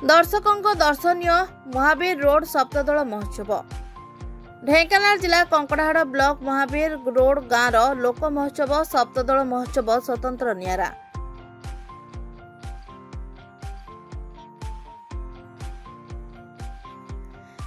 दर्शकों दर्शनीय महावीर रोड सप्तदल महोत्सव। ढेंकानाल जिला कंकड़ाहाड़ ब्लॉक महावीर रोड गाँव लोक महोत्सव सप्तदल महोत्सव स्वतंत्र नियारा।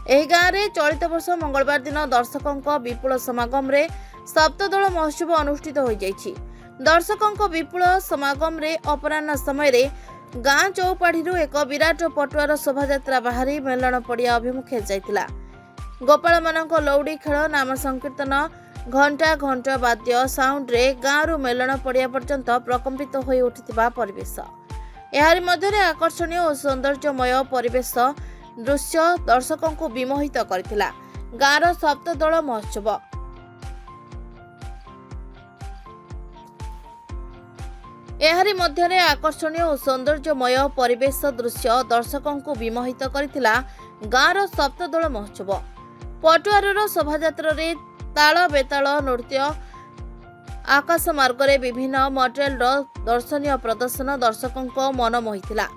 एही गाँव में चलित वर्ष मंगलवार दिन दर्शकों विपुल समागम रे सप्तदल महोत्सव अनुष्ठित हो जाइछि। दर्शकों विपुल समागम रे अपराह्न समय रे गाँ चौपाढ़ी एक विराट पटुआर शोभायात्रा बाहरी मेलण पड़िया अभिमुखे जाइतिला। गोपाल मानक लौड़ी खेल नाम संकीर्तन घंटा घंट वाद्य साउंड रे गाँव मेलण पड़िया पर्यंत प्रकम्पित हो उठिथिबा परिवेश। एहारि मध्यरे आकर्षणीय और सौंदर्यमय परिवेश दृश्य दर्शकों को विमोहित करथिला। गाँव सप्तदल महोत्सव एहारि मध्यरे आकर्षणीय और सौंदर्यमय परिवेश दृश्य दर्शकों को विमोहित करथिला। गाँव सप्तदल महोत्सव पटुआर शोभायात्रा रे ताल बेताल नृत्य आकाश मार्ग रे विभिन्न मटेरियल दर्शनीय प्रदर्शन दर्शकों को मन मोहिथिला।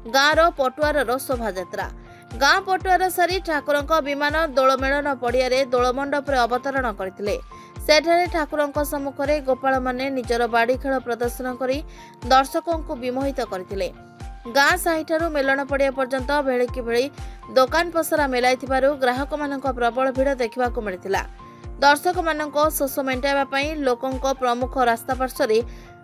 गाँव पटुआर शोभायात्रा गाँ पटुआर सारी ठाकुरों विमान दोलमेलन पड़िया रे दोलमंडप रे अवतरण करथिले। सेठारे ठाकुरों सम्मुख रे गोपाल माने निजर बाड़ी खेल प्रदर्शन करी दर्शकों को विमोहित करथिले। गाँ साहिठारू मेलन पड़िया पर्यंत भेड़िकी भेड़ी दोकान पसरा मेलाइथिबारु ग्राहक मानक प्रबल भीड़ देखिबाकू मिलिथिला। दर्शक मानक शोष मेंटाइबा पई लोकंक प्रमुख रास्ता पार्श्वरे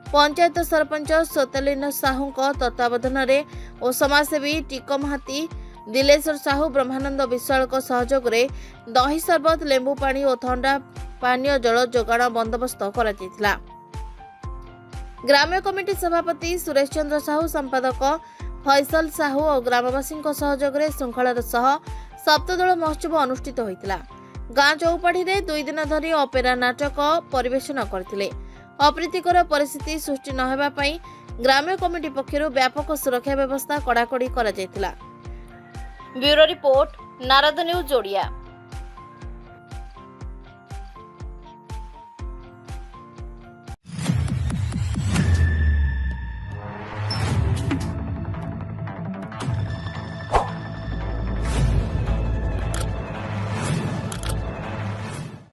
पंचायत सरपंच सोतेलिन साहू तत्वावधान रे और समाजसेवी टिको महाती दिलेश्वर साहू ब्रह्मानंद विश्वाल सहयोग रे दही सरबत लेंबू पानी और ठंडा पानीय जल जोगाण बंदोबस्त करा जायतिला। ग्राम्य कमिटी सभापति सुरेश चंद्र साहू संपादक फैसल साहू और ग्रामवासी सहयोग रे श्रृंखलार सह सप्तदल महोत्सव अनुष्ठित होइतिला। गाँ चौपाढ़ी रे 2 दिन धरी ऑपेरा नाटक परिवेशन करथिले। अप्रीतिकर परिस्थिति सृष्टि न हेबा पई ग्राम्य कमिटी पक्षरु व्यापक सुरक्षा व्यवस्था कड़ाकड़ी करा जायतिला। Bureau report Narad news Odia.